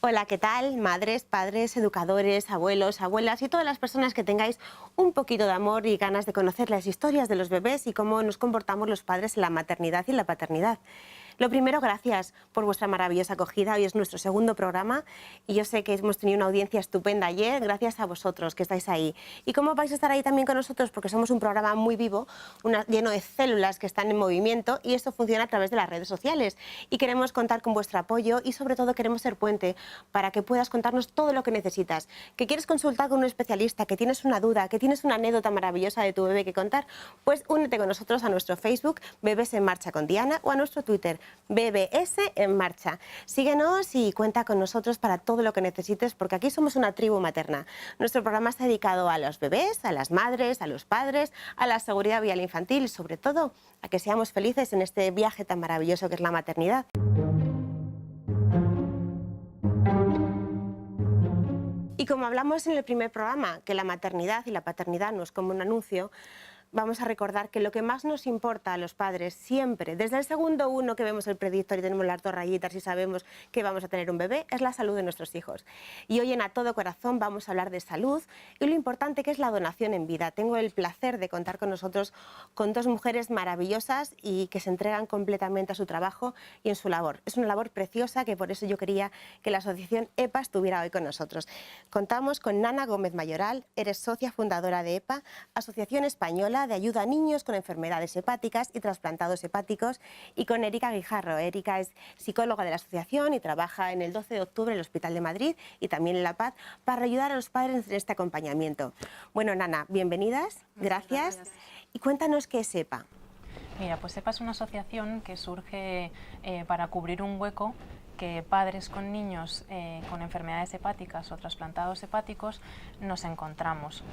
Hola, ¿qué tal? Madres, padres, educadores, abuelos, abuelas y todas las personas que tengáis un poquito de amor y ganas de conocer las historias de los bebés y cómo nos comportamos los padres en la maternidad y la paternidad. Lo primero, gracias por vuestra maravillosa acogida. Hoy es nuestro segundo programa y yo sé que hemos tenido una audiencia estupenda ayer, gracias a vosotros que estáis ahí. ¿Y cómo vais a estar ahí también con nosotros? Porque somos un programa muy vivo, lleno de células que están en movimiento y esto funciona a través de las redes sociales. Y queremos contar con vuestro apoyo y sobre todo queremos ser puente para que puedas contarnos todo lo que necesitas. Que quieres consultar con un especialista, que tienes una duda, que tienes una anécdota maravillosa de tu bebé que contar, pues únete con nosotros a nuestro Facebook Bebés en Marcha con Diana o a nuestro Twitter BBS en Marcha. Síguenos y cuenta con nosotros para todo lo que necesites, porque aquí somos una tribu materna. Nuestro programa está dedicado a los bebés, a las madres, a los padres, a la seguridad vial infantil y sobre todo a que seamos felices en este viaje tan maravilloso que es la maternidad. Y como hablamos en el primer programa, que la maternidad y la paternidad no es como un anuncio, vamos a recordar que lo que más nos importa a los padres siempre, desde el segundo uno que vemos el predictor y tenemos las dos rayitas y sabemos que vamos a tener un bebé, es la salud de nuestros hijos. Y hoy en A Todo Corazón vamos a hablar de salud y lo importante que es la donación en vida. Tengo el placer de contar con nosotros con dos mujeres maravillosas y que se entregan completamente a su trabajo y en su labor. Es una labor preciosa que por eso yo quería que la asociación EPA estuviera hoy con nosotros. Contamos con Nana Gómez Mayoral, eres socia fundadora de EPA, Asociación Española de ayuda a niños con enfermedades hepáticas y trasplantados hepáticos, y con Erika Guijarro. Erika es psicóloga de la asociación y trabaja en el 12 de octubre en el Hospital de Madrid y también en La Paz para ayudar a los padres en este acompañamiento. Bueno, Nana, bienvenidas, gracias. Y cuéntanos qué es EPA. Mira, pues EPA es una asociación que surge para cubrir un hueco que padres con niños con enfermedades hepáticas o trasplantados hepáticos nos encontramos.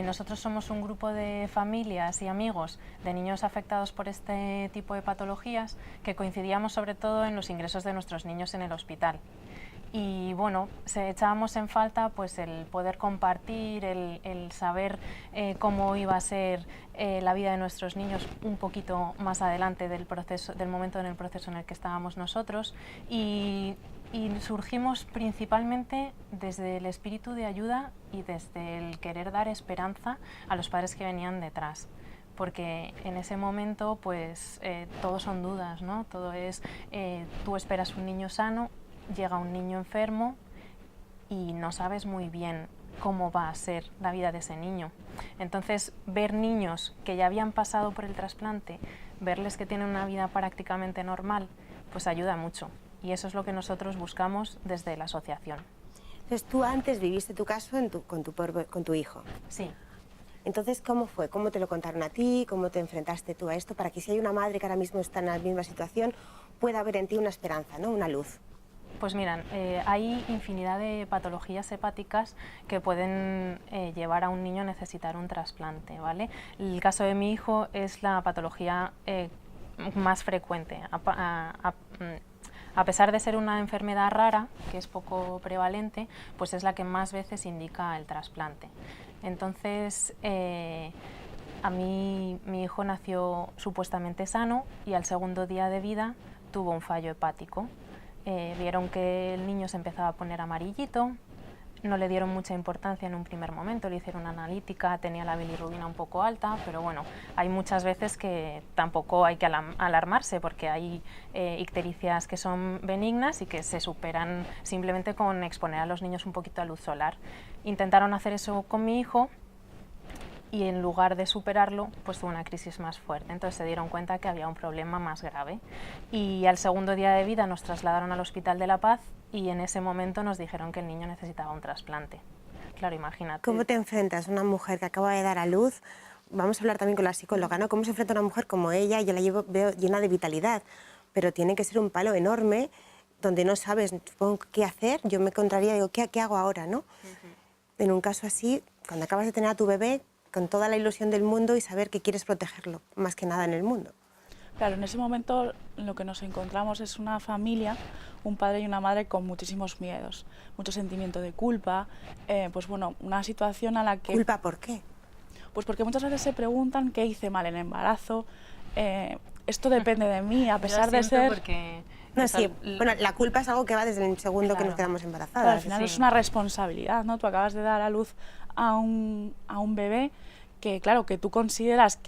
Nosotros somos un grupo de familias y amigos de niños afectados por este tipo de patologías que coincidíamos sobre todo en los ingresos de nuestros niños en el hospital. Y bueno, echábamos en falta pues el poder compartir, el saber cómo iba a ser la vida de nuestros niños un poquito más adelante del momento en el proceso en el que estábamos nosotros, y surgimos principalmente desde el espíritu de ayuda y desde el querer dar esperanza a los padres que venían detrás. Porque en ese momento pues todo son dudas, ¿no? Todo es, tú esperas un niño sano, llega un niño enfermo y no sabes muy bien cómo va a ser la vida de ese niño. Entonces, ver niños que ya habían pasado por el trasplante, verles que tienen una vida prácticamente normal, pues ayuda mucho. Y eso es lo que nosotros buscamos desde la asociación. Entonces, tú antes viviste tu caso con tu hijo. Sí. Entonces, ¿cómo fue? ¿Cómo te lo contaron a ti? ¿Cómo te enfrentaste tú a esto? Para que si hay una madre que ahora mismo está en la misma situación, pueda ver en ti una esperanza, ¿no? Una luz. Pues miran, hay infinidad de patologías hepáticas que pueden llevar a un niño a necesitar un trasplante, ¿vale? El caso de mi hijo es la patología más frecuente. A pesar de ser una enfermedad rara, que es poco prevalente, pues es la que más veces indica el trasplante. Entonces, a mí mi hijo nació supuestamente sano y al segundo día de vida tuvo un fallo hepático. Vieron que el niño se empezaba a poner amarillito, no le dieron mucha importancia en un primer momento, le hicieron una analítica, tenía la bilirrubina un poco alta, pero bueno, hay muchas veces que tampoco hay que alarmarse porque hay ictericias que son benignas y que se superan simplemente con exponer a los niños un poquito a luz solar. Intentaron hacer eso con mi hijo y en lugar de superarlo, pues tuvo una crisis más fuerte. Entonces se dieron cuenta que había un problema más grave. Y al segundo día de vida nos trasladaron al Hospital de La Paz y en ese momento nos dijeron que el niño necesitaba un trasplante. Claro, imagínate. ¿Cómo te enfrentas a una mujer que acaba de dar a luz? Vamos a hablar también con la psicóloga, ¿no? ¿Cómo se enfrenta a una mujer como ella? Yo la veo llena de vitalidad, pero tiene que ser un palo enorme donde no sabes qué hacer. Yo me encontraría, digo, ¿qué hago ahora, no? En un caso así, cuando acabas de tener a tu bebé, con toda la ilusión del mundo y saber que quieres protegerlo, más que nada en el mundo. Claro, en ese momento lo que nos encontramos es una familia, un padre y una madre con muchísimos miedos, mucho sentimiento de culpa, pues bueno, una situación a la que... ¿Culpa por qué? Pues porque muchas veces se preguntan qué hice mal en el embarazo, esto depende de mí, a pesar de ser... Porque No, Eso, sí. Bueno, la culpa es algo que va desde el segundo que nos Claro. quedamos Pero embarazadas. al final Sí. es una responsabilidad, ¿no? Tú acabas de dar a luz a un bebé que, claro, que tú consideras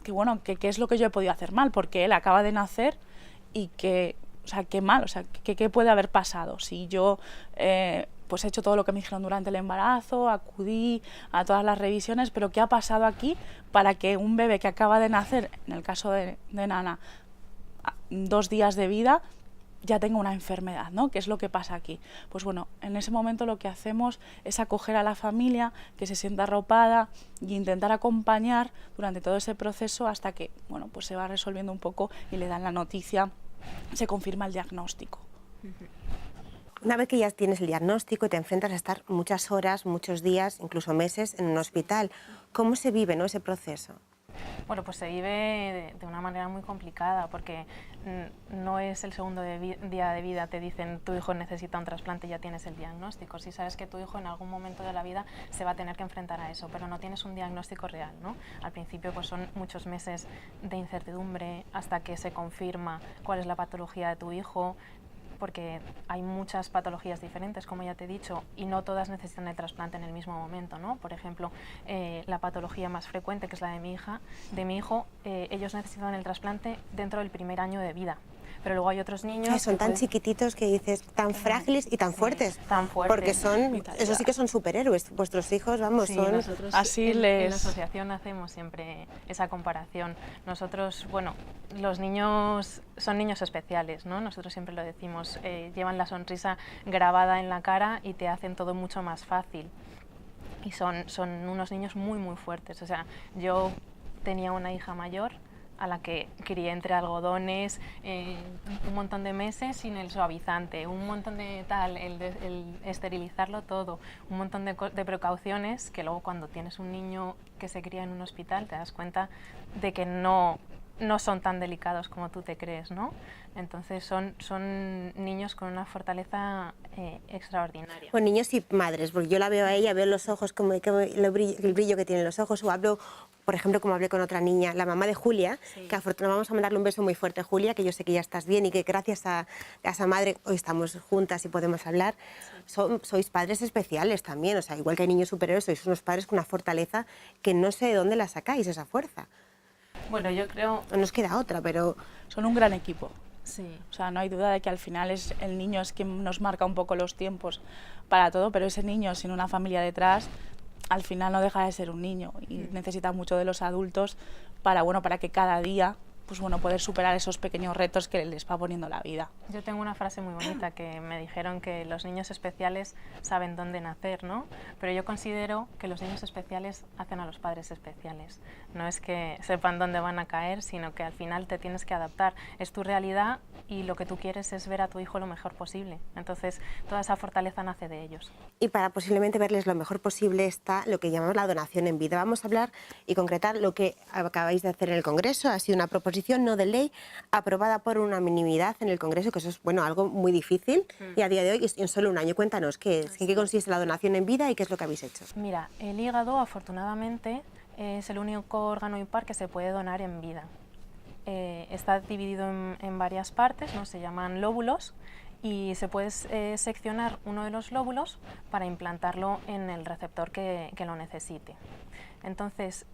bueno, que qué es lo que yo he podido hacer mal, porque él acaba de nacer y que, o sea, qué mal, o sea, qué puede haber pasado si yo pues he hecho todo lo que me dijeron durante el embarazo, acudí a todas las revisiones, pero qué ha pasado aquí para que un bebé que acaba de nacer, en el caso de Nana, 2 días de vida, ya tenga una enfermedad, ¿no? ¿Qué es lo que pasa aquí? Pues bueno, en ese momento lo que hacemos es acoger a la familia, que se sienta arropada y intentar acompañar durante todo ese proceso hasta que, bueno, pues se va resolviendo un poco y le dan la noticia, se confirma el diagnóstico. Una vez que ya tienes el diagnóstico y te enfrentas a estar muchas horas, muchos días, incluso meses en un hospital, ¿cómo se vive, no, ese proceso? Bueno, pues se vive de una manera muy complicada porque no es el segundo día de vida, te dicen tu hijo necesita un trasplante y ya tienes el diagnóstico. Sí sabes que tu hijo en algún momento de la vida se va a tener que enfrentar a eso, pero no tienes un diagnóstico real, ¿no? Al principio pues son muchos meses de incertidumbre hasta que se confirma cuál es la patología de tu hijo, porque hay muchas patologías diferentes, como ya te he dicho, y no todas necesitan el trasplante en el mismo momento, ¿no? Por ejemplo, la patología más frecuente, que es la de mi hija, de mi hijo, ellos necesitan el trasplante dentro del primer año de vida. Pero luego hay otros niños Ay, son que tan chiquititos que dices, tan frágiles y tan sí, fuertes. tan fuertes. Porque son, eso sí que son superhéroes. Vuestros hijos, vamos, Sí, son... nosotros Así en la les- asociación hacemos siempre esa comparación. Nosotros, bueno, los niños son niños especiales, ¿no? Nosotros siempre lo decimos, llevan la sonrisa grabada en la cara y te hacen todo mucho más fácil. Y son unos niños muy, muy fuertes. O sea, yo tenía una hija mayor a la que crié entre algodones, un montón de meses sin el suavizante, un montón de tal, el esterilizarlo todo, un montón de precauciones que luego cuando tienes un niño que se cría en un hospital te das cuenta de que no son tan delicados como tú te crees, ¿no? Entonces son niños con una fortaleza extraordinaria. Pues niños y madres, porque yo la veo a ella, veo los ojos, el brillo que tienen los ojos, o hablo, por ejemplo, como hablé con otra niña, la mamá de Julia, Sí. que afortunadamente vamos a mandarle un beso muy fuerte a Julia, que yo sé que ya estás bien y que gracias a esa madre hoy estamos juntas y podemos hablar. Sois padres especiales también, o sea, igual que hay niños superiores, sois unos padres con una fortaleza que no sé de dónde la sacáis, esa fuerza. Bueno, yo creo... No nos queda otra, pero... Son un gran equipo. Sí. O sea, no hay duda de que al final es el niño es quien nos marca un poco los tiempos para todo, pero ese niño sin una familia detrás, al final no deja de ser un niño y necesita mucho de los adultos para que cada día pues bueno, poder superar esos pequeños retos que les va poniendo la vida. Yo tengo una frase muy bonita que me dijeron que los niños especiales saben dónde nacer, ¿no? Pero yo considero que los niños especiales hacen a los padres especiales. No es que sepan dónde van a caer, sino que al final te tienes que adaptar. Es tu realidad y lo que tú quieres es ver a tu hijo lo mejor posible. Entonces, toda esa fortaleza nace de ellos. Y para posiblemente verles lo mejor posible está lo que llamamos la donación en vida. Vamos a hablar y concretar lo que acabáis de hacer en el Congreso. Ha sido una proposición no de ley aprobada por unanimidad en el Congreso, que eso es bueno, algo muy difícil y a día de hoy en solo un año. Cuéntanos qué es, en qué consiste la donación en vida y qué es lo que habéis hecho. Mira, el hígado afortunadamente es el único órgano impar que se puede donar en vida. Está dividido en varias partes, ¿no? Se llaman lóbulos y se puede seccionar uno de los lóbulos para implantarlo en el receptor que lo necesite. Entonces,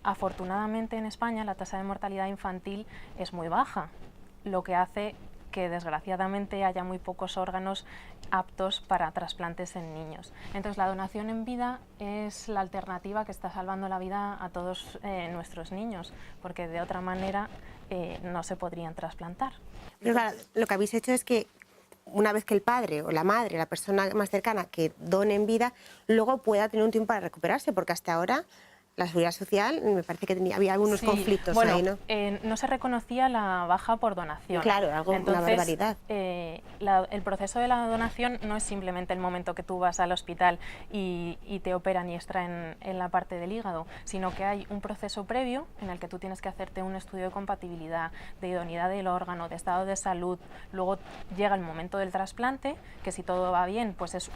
afortunadamente en España la tasa de mortalidad infantil es muy baja, lo que hace que desgraciadamente haya muy pocos órganos aptos para trasplantes en niños. Entonces la donación en vida es la alternativa que está salvando la vida a todos nuestros niños, porque de otra manera no se podrían trasplantar. Pero claro, lo que habéis hecho es que una vez que el padre o la madre, la persona más cercana que done en vida, luego pueda tener un tiempo para recuperarse, porque hasta ahora la Seguridad Social me parece que había algunos conflictos bueno, ahí, ¿no? No se reconocía la baja por donación. Claro, algo, entonces, una barbaridad. El proceso de la donación no es simplemente el momento que tú vas al hospital y te operan y extraen en la parte del hígado, sino que hay un proceso previo en el que tú tienes que hacerte un estudio de compatibilidad, de idoneidad del órgano, de estado de salud. Luego llega el momento del trasplante, que si todo va bien, pues es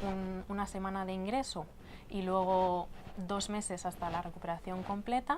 una semana de ingreso y luego 2 meses hasta la recuperación completa,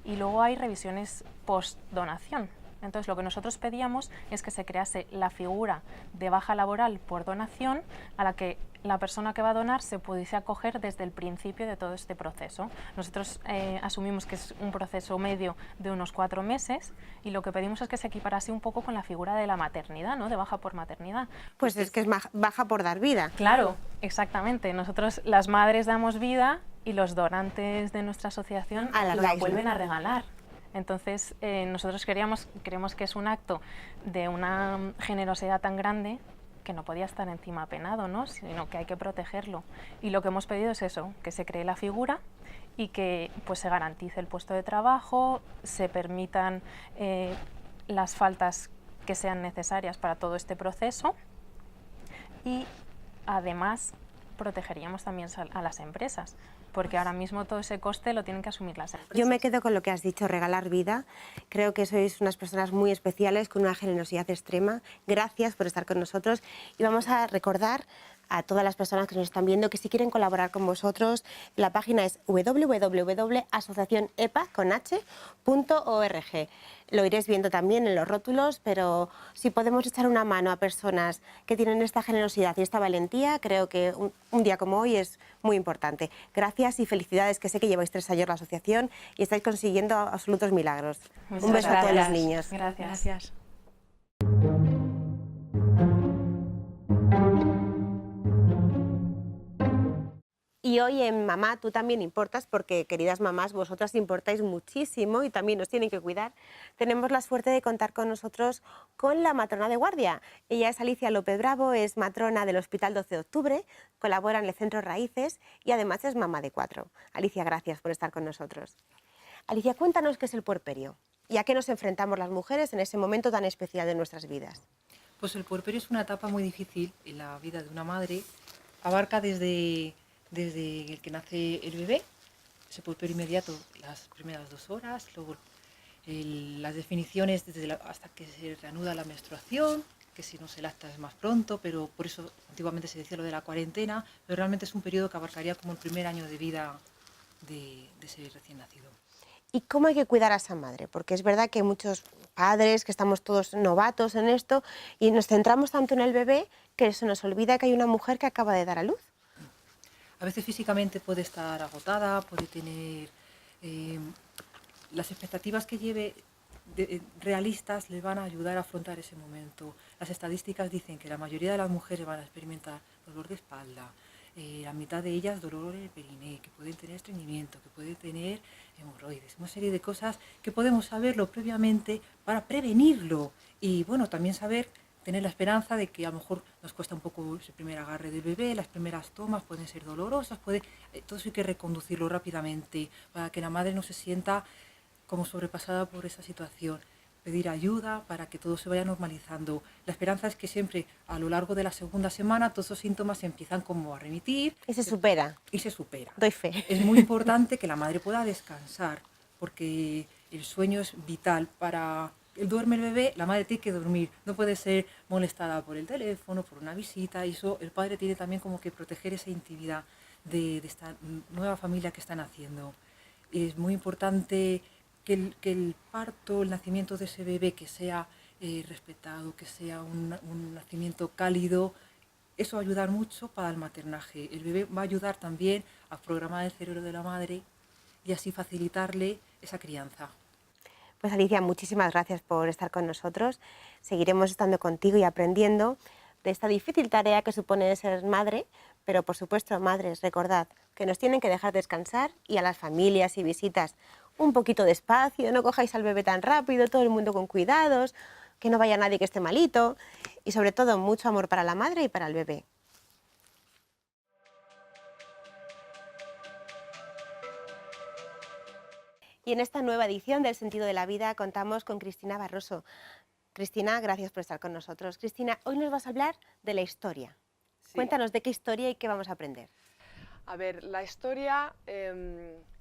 y luego hay revisiones post-donación, Entonces lo que nosotros pedíamos es que se crease la figura de baja laboral por donación a la que la persona que va a donar se pudiese acoger desde el principio de todo este proceso. Nosotros asumimos que es un proceso medio de unos 4 meses y lo que pedimos es que se equiparase un poco con la figura de la maternidad, ¿no? De baja por maternidad. Pues es que es baja por dar vida. Claro, exactamente. Nosotros las madres damos vida y los donantes de nuestra asociación la vuelven a regalar. Entonces nosotros creemos que es un acto de una generosidad tan grande que no podía estar encima penado, ¿no? Sino que hay que protegerlo. Y lo que hemos pedido es eso, que se cree la figura y que pues, se garantice el puesto de trabajo, se permitan las faltas que sean necesarias para todo este proceso y además protegeríamos también a las empresas, porque ahora mismo todo ese coste lo tienen que asumir las empresas. Yo me quedo con lo que has dicho, regalar vida. Creo que sois unas personas muy especiales, con una generosidad extrema. Gracias por estar con nosotros y vamos a recordar a todas las personas que nos están viendo que si quieren colaborar con vosotros, la página es www.asociacionepa.org. Lo iréis viendo también en los rótulos, pero si podemos echar una mano a personas que tienen esta generosidad y esta valentía, creo que un día como hoy es muy importante. Gracias y felicidades, que sé que lleváis 3 años la asociación y estáis consiguiendo absolutos milagros. Un beso a todos los niños. Gracias. Y hoy en Mamá tú también importas, porque queridas mamás, vosotras importáis muchísimo y también nos tienen que cuidar. Tenemos la suerte de contar con nosotros con la matrona de guardia. Ella es Alicia López Bravo, es matrona del Hospital 12 de Octubre, colabora en el Centro Raíces y además es mamá de 4. Alicia, gracias por estar con nosotros. Alicia, cuéntanos qué es el puerperio y a qué nos enfrentamos las mujeres en ese momento tan especial de nuestras vidas. Pues el puerperio es una etapa muy difícil en la vida de una madre. Abarca desde el que nace el bebé, ese puerperio inmediato, las primeras 2 horas, luego las definiciones hasta que se reanuda la menstruación, que si no se lacta es más pronto, pero por eso antiguamente se decía lo de la cuarentena, pero realmente es un periodo que abarcaría como el primer año de vida de ese recién nacido. ¿Y cómo hay que cuidar a esa madre? Porque es verdad que hay muchos padres que estamos todos novatos en esto y nos centramos tanto en el bebé que se nos olvida que hay una mujer que acaba de dar a luz. A veces físicamente puede estar agotada, puede tener las expectativas que lleve realistas le van a ayudar a afrontar ese momento. Las estadísticas dicen que la mayoría de las mujeres van a experimentar dolor de espalda, la mitad de ellas dolor en el periné, que pueden tener estreñimiento, que pueden tener hemorroides, una serie de cosas que podemos saberlo previamente para prevenirlo y bueno, también tener la esperanza de que a lo mejor nos cuesta un poco ese primer agarre del bebé, las primeras tomas pueden ser dolorosas, todo eso hay que reconducirlo rápidamente para que la madre no se sienta como sobrepasada por esa situación. Pedir ayuda para que todo se vaya normalizando. La esperanza es que siempre a lo largo de la segunda semana todos esos síntomas empiezan como a remitir. Y se supera. Y se supera. Doy fe. Es muy importante que la madre pueda descansar porque el sueño es vital para... Duerme el bebé, la madre tiene que dormir, no puede ser molestada por el teléfono, por una visita, y eso el padre tiene también como que proteger esa intimidad de esta nueva familia que están haciendo. Es muy importante que el parto, el nacimiento de ese bebé, que sea respetado, que sea un nacimiento cálido, eso va a ayudar mucho para el maternaje. El bebé va a ayudar también a programar el cerebro de la madre y así facilitarle esa crianza. Pues Alicia, muchísimas gracias por estar con nosotros. Seguiremos estando contigo y aprendiendo de esta difícil tarea que supone ser madre, pero por supuesto, madres, recordad que nos tienen que dejar descansar y a las familias y visitas un poquito de espacio, no cojáis al bebé tan rápido, todo el mundo con cuidados, que no vaya nadie que esté malito y sobre todo mucho amor para la madre y para el bebé. Y en esta nueva edición del Sentido de la Vida contamos con Cristina Barroso. Cristina, gracias por estar con nosotros. Cristina, hoy nos vas a hablar de la historia. Sí. Cuéntanos de qué historia y qué vamos a aprender. A ver, la historia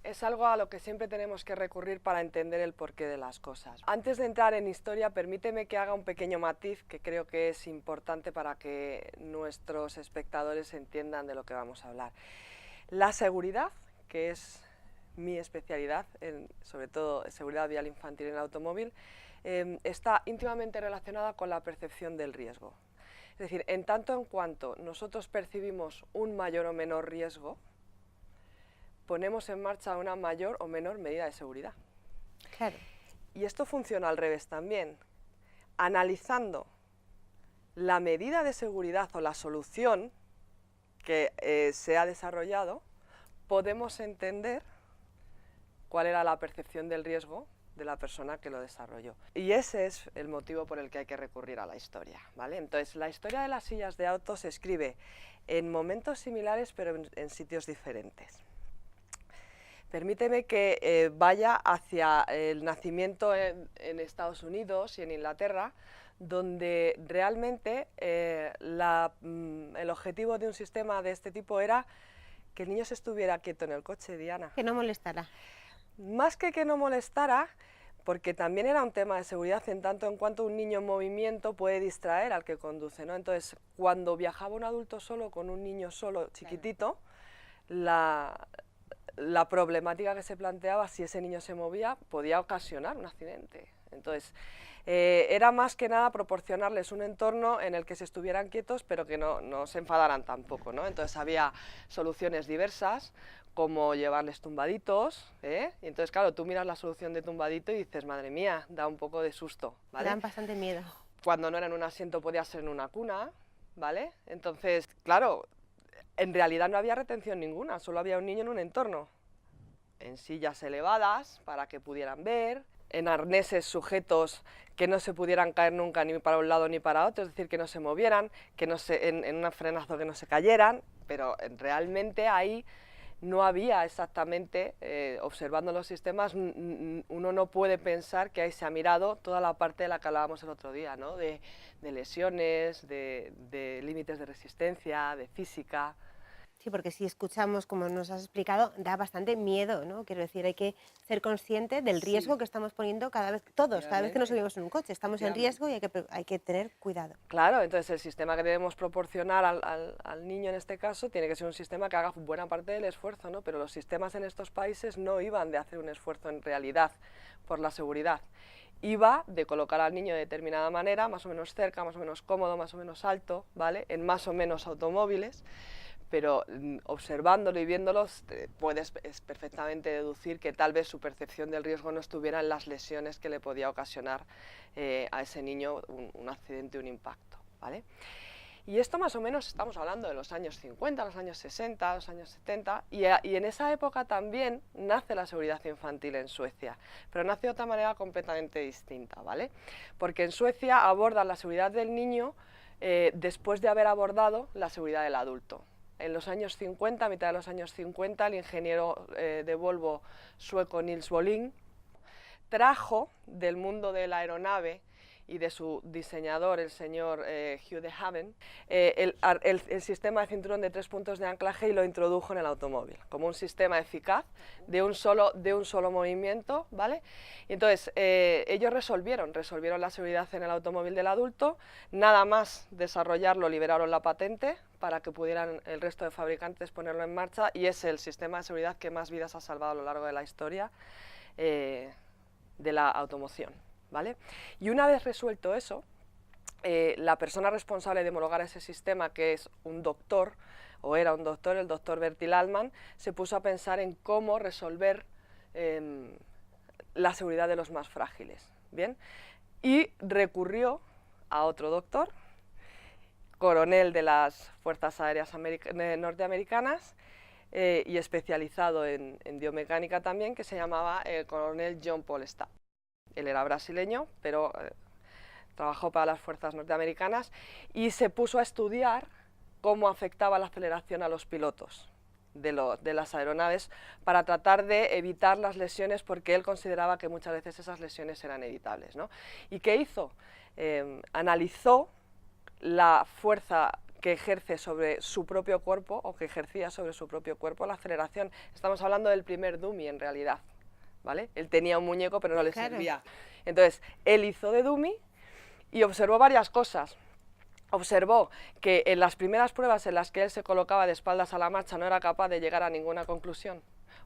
es algo a lo que siempre tenemos que recurrir para entender el porqué de las cosas. Antes de entrar en historia, permíteme que haga un pequeño matiz que creo que es importante para que nuestros espectadores entiendan de lo que vamos a hablar. La seguridad, que es mi especialidad, sobre todo seguridad vial infantil en el automóvil, está íntimamente relacionada con la percepción del riesgo. Es decir, en tanto en cuanto nosotros percibimos un mayor o menor riesgo, ponemos en marcha una mayor o menor medida de seguridad. Claro. Y esto funciona al revés también. Analizando la medida de seguridad o la solución que se ha desarrollado, podemos entender cuál era la percepción del riesgo de la persona que lo desarrolló. Y ese es el motivo por el que hay que recurrir a la historia, ¿vale? Entonces, la historia de las sillas de auto se escribe en momentos similares, pero en sitios diferentes. Permíteme que vaya hacia el nacimiento en Estados Unidos y en Inglaterra, donde realmente el objetivo de un sistema de este tipo era que el niño se estuviera quieto en el coche, Diana. Que no molestara. Más que no molestara, porque también era un tema de seguridad en tanto en cuanto un niño en movimiento puede distraer al que conduce, ¿no? Entonces, cuando viajaba un adulto solo con un niño solo chiquitito, la problemática que se planteaba, si ese niño se movía, podía ocasionar un accidente. Entonces, era más que nada proporcionarles un entorno en el que se estuvieran quietos, pero que no se enfadaran tampoco, ¿no? Entonces, había soluciones diversas, como llevarles tumbaditos, ¿eh? Y entonces, claro, tú miras la solución de tumbadito y dices, madre mía, da un poco de susto, ¿vale? Dan bastante miedo. Cuando no era en un asiento podía ser en una cuna, ¿vale? Entonces, claro, en realidad no había retención ninguna, solo había un niño en un entorno, en sillas elevadas para que pudieran ver, en arneses sujetos que no se pudieran caer nunca ni para un lado ni para otro, es decir, que no se movieran, que no se, en un frenazo que no se cayeran, pero realmente ahí no había exactamente, observando los sistemas, uno no puede pensar que ahí se ha mirado toda la parte de la que hablábamos el otro día, ¿no? de lesiones, de límites de resistencia, de física. Sí, porque si escuchamos, como nos has explicado, da bastante miedo, ¿no? Quiero decir, hay que ser consciente del riesgo que estamos poniendo cada vez que nos subimos en un coche. Estamos en riesgo y hay que tener cuidado. Claro, entonces el sistema que debemos proporcionar al niño en este caso tiene que ser un sistema que haga buena parte del esfuerzo, ¿no? Pero los sistemas en estos países no iban de hacer un esfuerzo en realidad por la seguridad. Iba de colocar al niño de determinada manera, más o menos cerca, más o menos cómodo, más o menos alto, ¿vale? En más o menos automóviles, pero observándolo y viéndolos puedes perfectamente deducir que tal vez su percepción del riesgo no estuviera en las lesiones que le podía ocasionar a ese niño un accidente, un impacto, ¿vale? Y esto más o menos estamos hablando de los años 50, los años 60, los años 70, y en esa época también nace la seguridad infantil en Suecia, pero nace de otra manera completamente distinta, ¿vale? Porque en Suecia abordan la seguridad del niño después de haber abordado la seguridad del adulto. En los años 50, a mitad de los años 50, el ingeniero de Volvo sueco Nils Bohlin trajo del mundo de la aeronave y de su diseñador, el señor Hugh de Haven, el sistema de cinturón de 3 puntos de anclaje y lo introdujo en el automóvil, como un sistema eficaz de un solo movimiento, ¿vale? Y entonces, ellos resolvieron la seguridad en el automóvil del adulto, nada más desarrollarlo, liberaron la patente para que pudieran el resto de fabricantes ponerlo en marcha, y es el sistema de seguridad que más vidas ha salvado a lo largo de la historia de la automoción, ¿vale? Y una vez resuelto eso, la persona responsable de homologar ese sistema, que es un doctor, o era un doctor, el doctor Bertil Altman, se puso a pensar en cómo resolver la seguridad de los más frágiles, ¿bien? Y recurrió a otro doctor, coronel de las Fuerzas Aéreas norteamericanas y especializado en biomecánica también, que se llamaba el coronel John Paul Stapp. Él era brasileño, pero trabajó para las fuerzas norteamericanas y se puso a estudiar cómo afectaba la aceleración a los pilotos de las aeronaves para tratar de evitar las lesiones, porque él consideraba que muchas veces esas lesiones eran evitables, ¿no? ¿Y qué hizo? Analizó la fuerza que ejerce sobre su propio cuerpo, o que ejercía sobre su propio cuerpo, la aceleración. Estamos hablando del primer dummy en realidad, ¿vale? Él tenía un muñeco pero no le servía. Entonces, él hizo de dummy y observó varias cosas. Observó que en las primeras pruebas en las que él se colocaba de espaldas a la marcha no era capaz de llegar a ninguna conclusión,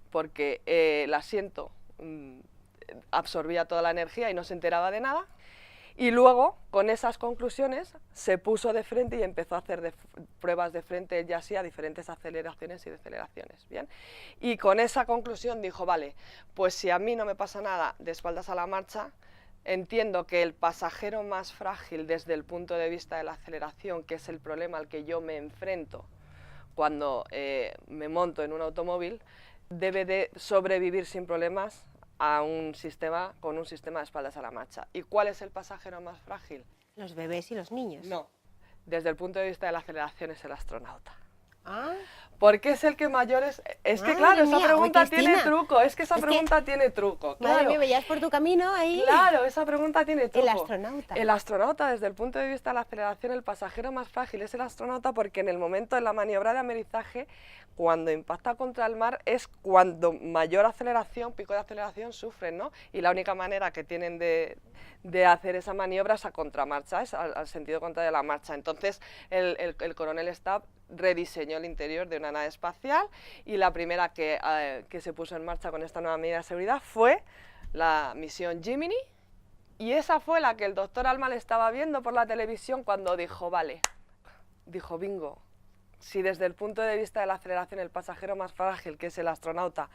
porque el asiento absorbía toda la energía y no se enteraba de nada. Y luego, con esas conclusiones, se puso de frente y empezó a hacer pruebas de frente ya así a diferentes aceleraciones y deceleraciones, ¿bien? Y con esa conclusión dijo, vale, pues si a mí no me pasa nada de espaldas a la marcha, entiendo que el pasajero más frágil desde el punto de vista de la aceleración, que es el problema al que yo me enfrento cuando me monto en un automóvil, debe de sobrevivir sin problemas a un sistema con un sistema de espaldas a la marcha. ¿Y cuál es el pasajero más frágil? Los bebés y los niños. No, desde el punto de vista de la aceleración es el astronauta. Ah, Porque es el que mayor es... Es que Madre claro, esa mía, pregunta uy, tiene Cristina. truco, es que esa Es que- pregunta tiene truco, madre claro. mía, veías por tu camino ahí. Claro, esa pregunta tiene truco. El astronauta. El astronauta, desde el punto de vista de la aceleración, el pasajero más frágil es el astronauta porque en el momento de la maniobra de amerizaje, cuando impacta contra el mar, es cuando mayor aceleración, pico de aceleración, sufren, ¿no? Y la única manera que tienen de hacer esa maniobra es a contramarcha, es al sentido contrario de la marcha. Entonces, el coronel Stab rediseñó el interior de una nave espacial y la primera que se puso en marcha con esta nueva medida de seguridad fue la misión Gemini, y esa fue la que el doctor Allman estaba viendo por la televisión cuando dijo, vale, dijo, bingo, si desde el punto de vista de la aceleración el pasajero más frágil, que es el astronauta,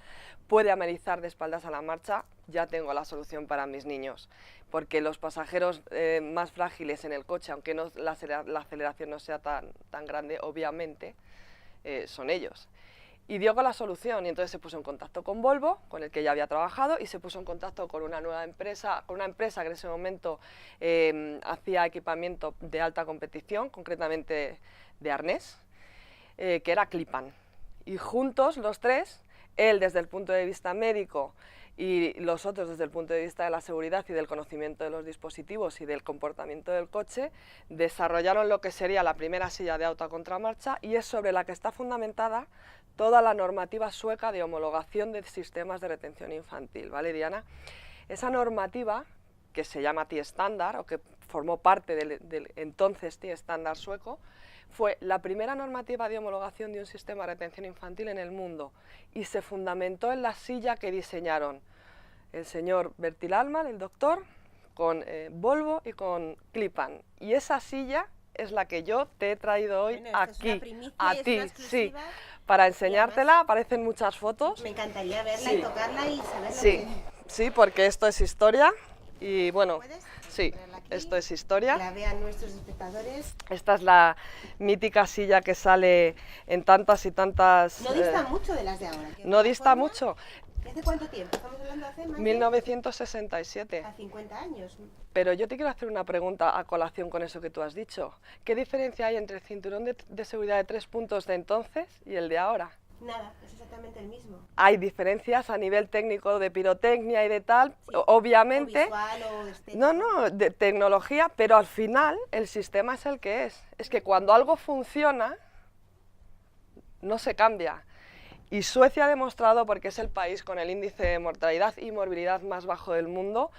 puede amerizar de espaldas a la marcha, ya tengo la solución para mis niños. Porque los pasajeros más frágiles en el coche, aunque no, la aceleración no sea tan grande, obviamente, son ellos. Y dio con la solución, y entonces se puso en contacto con Volvo, con el que ya había trabajado, y se puso en contacto con una nueva empresa, con una empresa que en ese momento hacía equipamiento de alta competición, concretamente de arnés, que era Clipan. Y juntos, los tres, él desde el punto de vista médico y los otros desde el punto de vista de la seguridad y del conocimiento de los dispositivos y del comportamiento del coche, desarrollaron lo que sería la primera silla de auto a contramarcha, y es sobre la que está fundamentada toda la normativa sueca de homologación de sistemas de retención infantil, ¿vale, Diana? Esa normativa, que se llama T-Standard, o que formó parte del entonces T-Standard sueco, fue la primera normativa de homologación de un sistema de retención infantil en el mundo, y se fundamentó en la silla que diseñaron el señor Bertil Allman, el doctor, con Volvo y con Clipan. Y esa silla es la que yo te he traído hoy Bueno, esto es aquí, una primicia, a es ti, una sí, exclusiva. para enseñártela. Aparecen muchas fotos. Me encantaría verla Sí. y tocarla y saber lo Sí, sí, porque esto es historia y bueno, ¿Puedes sí, ponerla aquí? esto es que historia. la vean nuestros espectadores. Esta es la mítica silla que sale en tantas y tantas... No dista mucho de las de ahora. que no de dista forma- mucho. ¿Hace cuánto tiempo? Estamos hablando hace más de 1967. a 50 años. Pero yo te quiero hacer una pregunta a colación con eso que tú has dicho. ¿Qué diferencia hay entre el cinturón de seguridad de 3 puntos de entonces y el de ahora? Nada, es exactamente el mismo. Hay diferencias a nivel técnico de pirotecnia y de tal, Sí. obviamente. O visual o estético. No, de tecnología, pero al final el sistema es el que es. Es que cuando algo funciona, no se cambia. Y Suecia ha demostrado, porque es el país con el índice de mortalidad y morbilidad más bajo del mundo,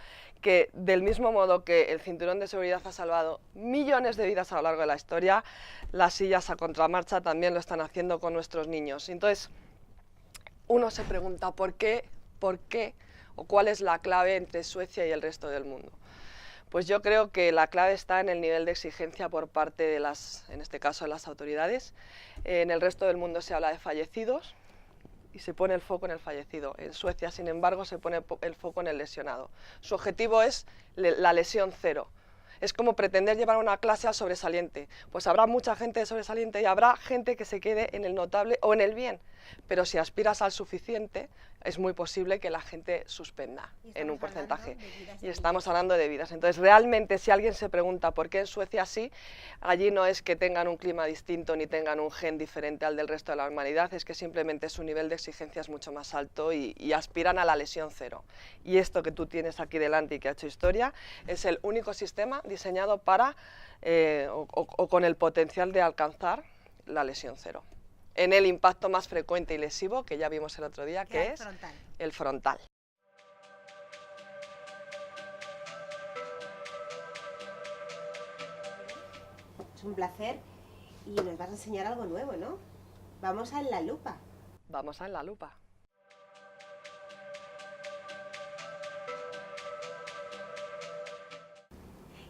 que del mismo modo que el cinturón de seguridad ha salvado millones de vidas a lo largo de la historia, las sillas a contramarcha también lo están haciendo con nuestros niños. Entonces, uno se pregunta ¿por qué o cuál es la clave entre Suecia y el resto del mundo? Pues yo creo que la clave está en el nivel de exigencia por parte de en este caso, de las autoridades. En el resto del mundo se habla de fallecidos y se pone el foco en el fallecido. En Suecia, sin embargo, se pone el foco en el lesionado. Su objetivo es la lesión cero. Es como pretender llevar una clase al sobresaliente. Pues habrá mucha gente de sobresaliente y habrá gente que se quede en el notable o en el bien. Pero si aspiras al suficiente, es muy posible que la gente suspenda en un porcentaje. Y estamos hablando de vidas. Entonces, realmente, si alguien se pregunta por qué en Suecia sí, allí no es que tengan un clima distinto ni tengan un gen diferente al del resto de la humanidad, es que simplemente su nivel de exigencia es mucho más alto y aspiran a la lesión cero. Y esto que tú tienes aquí delante y que ha hecho historia, es el único sistema diseñado para, o con el potencial de alcanzar la lesión cero. En el impacto más frecuente y lesivo, que ya vimos el otro día, que es frontal. el frontal. Es un placer y nos vas a enseñar algo nuevo, ¿no? Vamos a la lupa. Vamos a la lupa.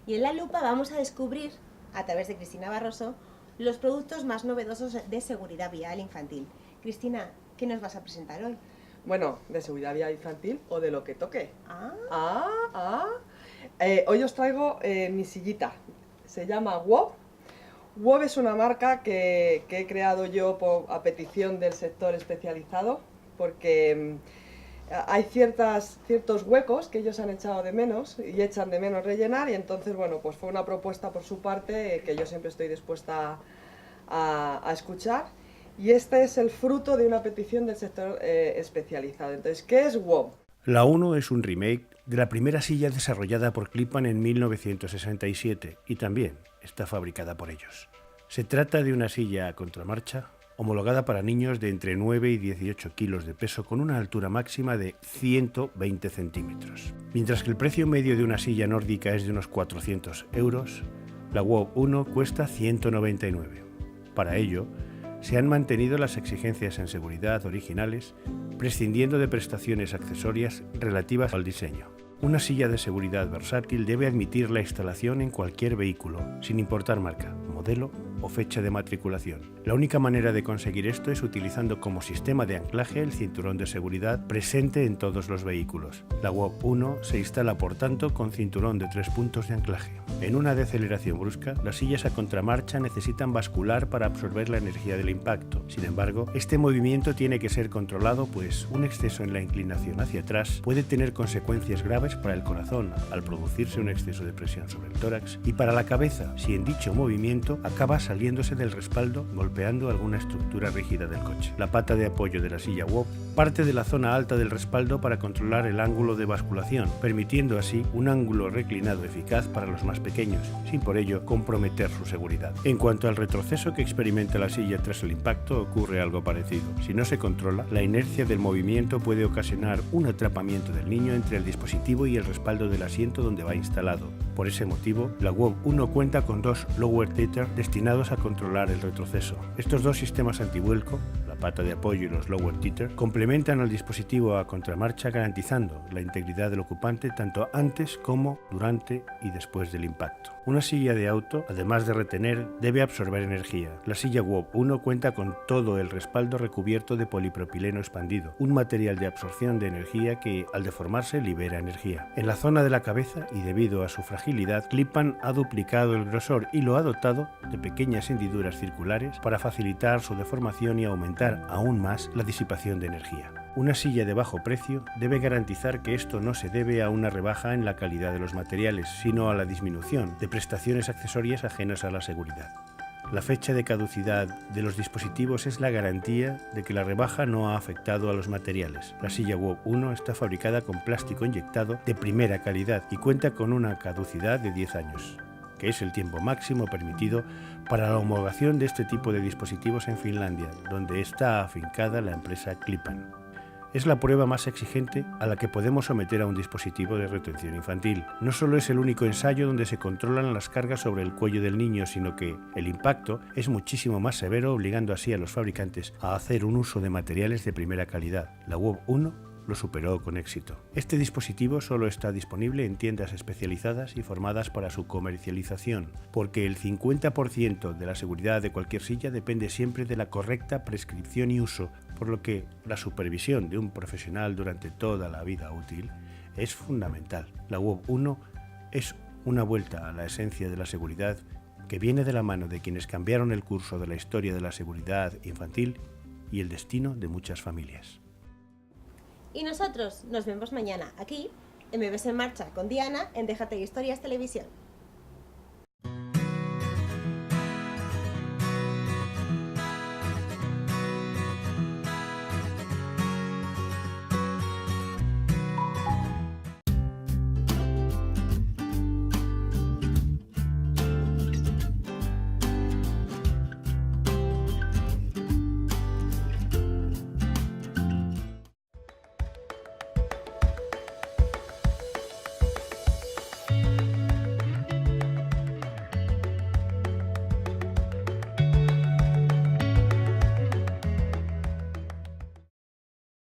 Y en La Lupa vamos a descubrir, a través de Cristina Barroso, los productos más novedosos de seguridad vial infantil. Cristina, ¿qué nos vas a presentar hoy? Bueno, de seguridad vial infantil o de lo que toque. Ah. Hoy os traigo mi sillita. Se llama WOB. WOB es una marca que he creado yo a petición del sector especializado, porque hay ciertos huecos que ellos han echado de menos y echan de menos rellenar, y entonces, bueno, pues fue una propuesta por su parte que yo siempre estoy dispuesta a escuchar, y este es el fruto de una petición del sector especializado. Entonces, ¿qué es WOB? La 1 es un remake de la primera silla desarrollada por Clippan en 1967 y también está fabricada por ellos. Se trata de una silla a contramarcha homologada para niños de entre 9 y 18 kilos de peso con una altura máxima de 120 centímetros. Mientras que el precio medio de una silla nórdica es de unos 400 euros, la WOB 1 cuesta 199. Para ello, se han mantenido las exigencias en seguridad originales, prescindiendo de prestaciones accesorias relativas al diseño. Una silla de seguridad versátil debe admitir la instalación en cualquier vehículo, sin importar marca, modelo o fecha de matriculación. La única manera de conseguir esto es utilizando como sistema de anclaje el cinturón de seguridad presente en todos los vehículos. La WOB 1 se instala por tanto con cinturón de 3 puntos de anclaje. En una deceleración brusca, las sillas a contramarcha necesitan bascular para absorber la energía del impacto. Sin embargo, este movimiento tiene que ser controlado, pues un exceso en la inclinación hacia atrás puede tener consecuencias graves para el corazón al producirse un exceso de presión sobre el tórax, y para la cabeza si en dicho movimiento acaba saliéndose del respaldo golpeando alguna estructura rígida del coche. La pata de apoyo de la silla WOB parte de la zona alta del respaldo para controlar el ángulo de basculación, permitiendo así un ángulo reclinado eficaz para los más pequeños, sin por ello comprometer su seguridad. En cuanto al retroceso que experimenta la silla tras el impacto, ocurre algo parecido. Si no se controla, la inercia del movimiento puede ocasionar un atrapamiento del niño entre el dispositivo y el respaldo del asiento donde va instalado. Por ese motivo, la WOB 1 cuenta con dos lower tether destinados a controlar el retroceso. Estos dos sistemas antivuelco, la pata de apoyo y los lower tether, complementan al dispositivo a contramarcha, garantizando la integridad del ocupante tanto antes como durante y después del impacto. Una silla de auto, además de retener, debe absorber energía. La silla WOB 1 cuenta con todo el respaldo recubierto de polipropileno expandido, un material de absorción de energía que, al deformarse, libera energía. En la zona de la cabeza, y debido a su fragilidad, Clippan ha duplicado el grosor y lo ha dotado de pequeñas hendiduras circulares para facilitar su deformación y aumentar aún más la disipación de energía. Una silla de bajo precio debe garantizar que esto no se debe a una rebaja en la calidad de los materiales, sino a la disminución de prestaciones accesorias ajenas a la seguridad. La fecha de caducidad de los dispositivos es la garantía de que la rebaja no ha afectado a los materiales. La silla WOB 1 está fabricada con plástico inyectado de primera calidad y cuenta con una caducidad de 10 años, que es el tiempo máximo permitido para la homologación de este tipo de dispositivos en Finlandia, donde está afincada la empresa Clippan. Es la prueba más exigente a la que podemos someter a un dispositivo de retención infantil. No solo es el único ensayo donde se controlan las cargas sobre el cuello del niño, sino que el impacto es muchísimo más severo, obligando así a los fabricantes a hacer un uso de materiales de primera calidad. La WOB 1 lo superó con éxito. Este dispositivo solo está disponible en tiendas especializadas y formadas para su comercialización, porque el 50% de la seguridad de cualquier silla depende siempre de la correcta prescripción y uso, por lo que la supervisión de un profesional durante toda la vida útil es fundamental. La WOB 1 es una vuelta a la esencia de la seguridad que viene de la mano de quienes cambiaron el curso de la historia de la seguridad infantil y el destino de muchas familias. Y nosotros nos vemos mañana aquí, en Bebés en Marcha con Diana, en Déjate Historias Televisión.